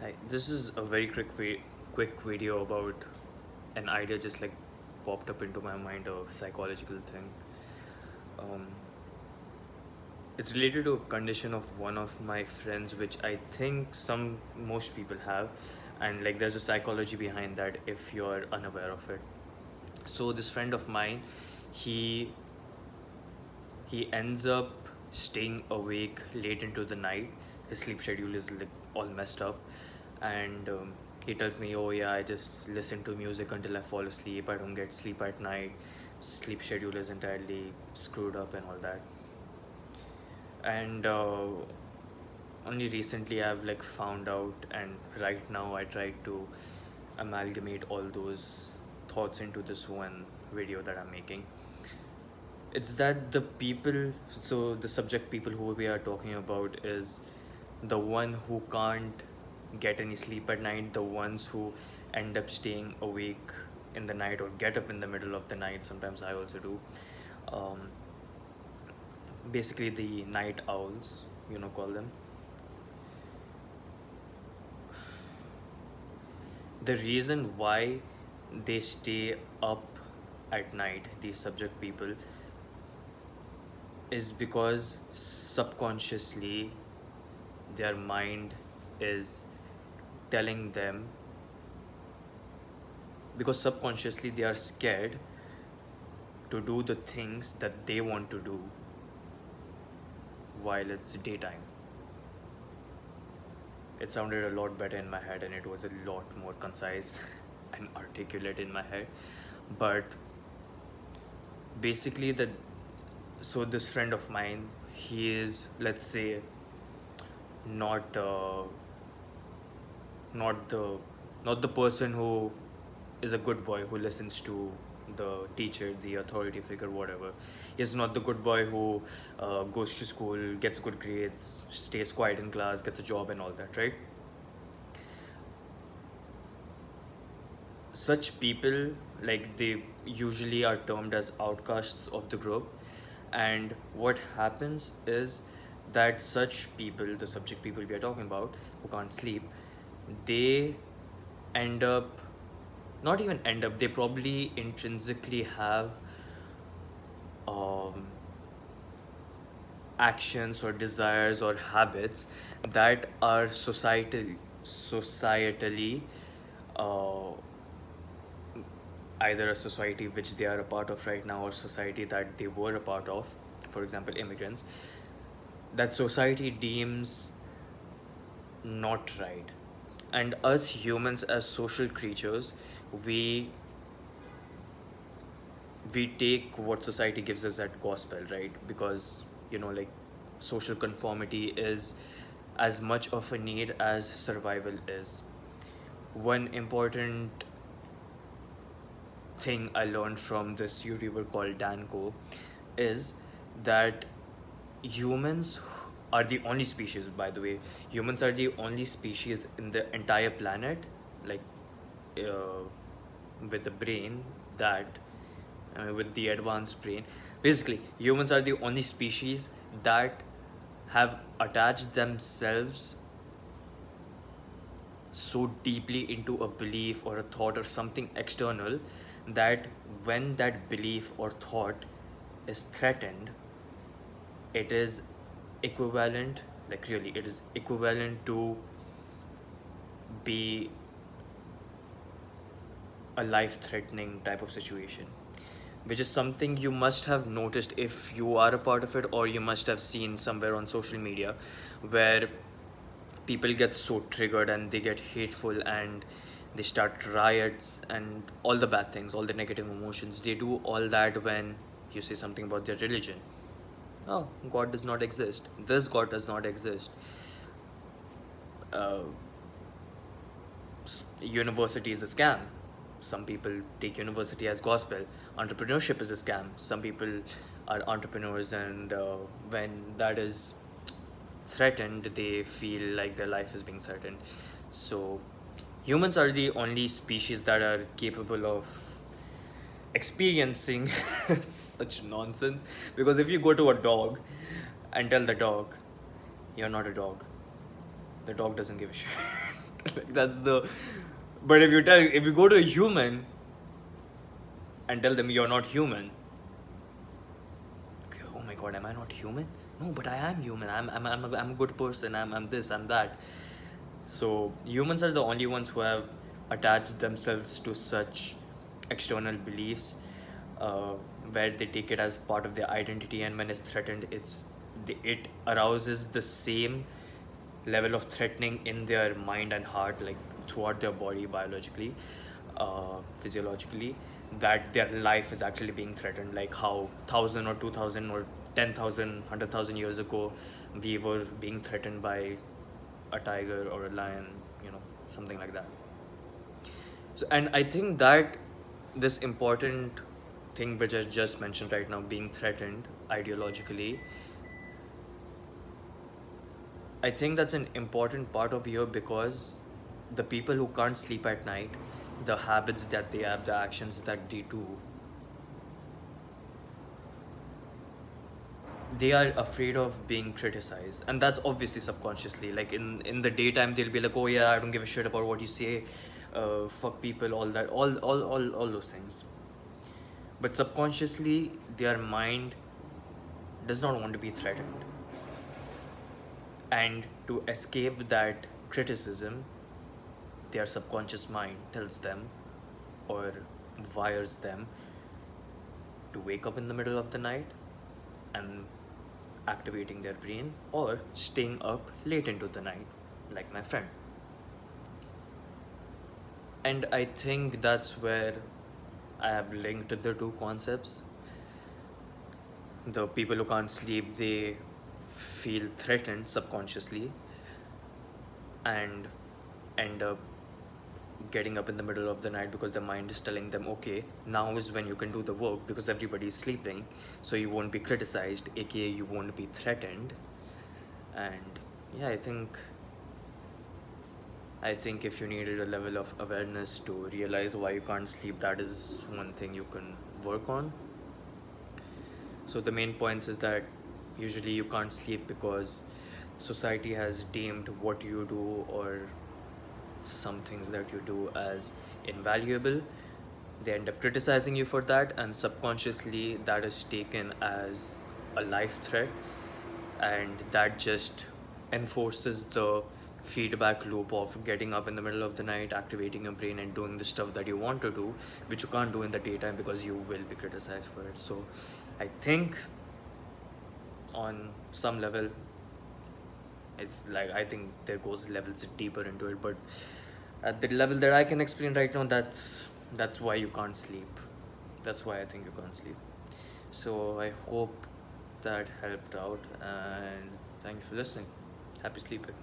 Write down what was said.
Hi, this is a very quick video about an idea just like popped up into my mind, a psychological thing. Um, it's related to a condition of one of my friends, which I think most people have, and like there's a psychology behind that if you're unaware of it. So this friend of mine, he he ends up staying awake late into the night. His sleep schedule is like all messed up, and he tells me, "Oh yeah, I just listen to music until I fall asleep. I don't get sleep at night. Sleep schedule is entirely screwed up and all that." And only recently I've like found out, and right now I try to amalgamate all those thoughts into this one video that I'm making. It's that the subject people who we are talking about is the one who can't get any sleep at night, the ones who end up staying awake in the night or get up in the middle of the night. Sometimes I also do. Um, Basically, the night owls, call them. The reason why they stay up at night, these subject people, is because subconsciously their mind is telling them, because subconsciously they are scared to do the things that they want to do while it's daytime. It sounded a lot better in my head and it was a lot more concise and articulate in my head. But basically, this friend of mine, he is, let's say, not not the not the person who is a good boy who listens to the teacher, the authority figure, whatever. He's not the good boy who goes to school, gets good grades, stays quiet in class, gets a job, and all that, right? Such people, like, they usually are termed as outcasts of the group. And what happens is that such people, the subject people we are talking about, who can't sleep, they end up, not even end up, they probably intrinsically have um, actions or desires or habits that are societally uh, either a society which they are a part of right now or society that they were a part of, for example immigrants, that society deems not right. And us humans, as social creatures, we we take what society gives us at gospel, right? Because like, social conformity is as much of a need as survival is. One important thing I learned from this YouTuber called Danko is that humans are the only species, by the way, humans are the only species in the entire planet, like, uh, with a brain that with the advanced brain. Basically, humans are the only species that have attached themselves so deeply into a belief or a thought or something external that when that belief or thought is threatened, it is equivalent, like really, it is equivalent to be a life threatening type of situation, which is something you must have noticed if you are a part of it, or you must have seen somewhere on social media, where people get so triggered and they get hateful and they start riots and all the bad things, all the negative emotions. They do all that when you say something about their religion. Oh, God does not exist. This God does not exist. Uh, University is a scam. Some people take university as gospel. Entrepreneurship is a scam. Some people are entrepreneurs, and when that is threatened, they feel like their life is being threatened. So, humans are the only species that are capable of experiencing such nonsense. Because if you go to a dog and tell the dog, you're not a dog, the dog doesn't give a shit. Like that's the. But if you go to a human and tell them you're not human, okay, oh my god, am I not human? No, but I am human. I'm a good person. I'm this. I'm that. So humans are the only ones who have attached themselves to such external beliefs, uh, where they take it as part of their identity, and when it's threatened, it arouses the same level of threatening in their mind and heart, like throughout their body, biologically, physiologically, that their life is actually being threatened. Like how 1,000 or 2,000 or 10,000, 100,000 years ago, we were being threatened by a tiger or a lion, something like that. So, and I think that this important thing which I just mentioned right now, being threatened ideologically, I think that's an important part of here, because the people who can't sleep at night, the habits that they have, the actions that they do, they are afraid of being criticized, and that's obviously subconsciously. Like in the daytime, they'll be like, oh yeah, I don't give a shit about what you say, fuck people, all that, all those things. But subconsciously, their mind does not want to be threatened, and to escape that criticism, their subconscious mind tells them, or wires them, to wake up in the middle of the night and activating their brain, or staying up late into the night, like my friend. And I think that's where I have linked the two concepts. The people who can't sleep, they feel threatened subconsciously and end up getting up in the middle of the night because the mind is telling them, okay, now is when you can do the work because everybody is sleeping, so you won't be criticized, aka you won't be threatened. And yeah, I think if you needed a level of awareness to realize why you can't sleep, that is one thing you can work on. So the main points is that usually you can't sleep because society has deemed what you do, or some things that you do, as invaluable. They end up criticizing you for that, and subconsciously that is taken as a life threat, and that just enforces the feedback loop of getting up in the middle of the night, activating your brain, and doing the stuff that you want to do, which you can't do in the daytime because you will be criticized for it. So I think on some level, it's like, I think there goes levels deeper into it, but at the level that I can explain right now, that's why you can't sleep. That's why I think you can't sleep. So I hope that helped out, and thank you for listening. Happy sleeping.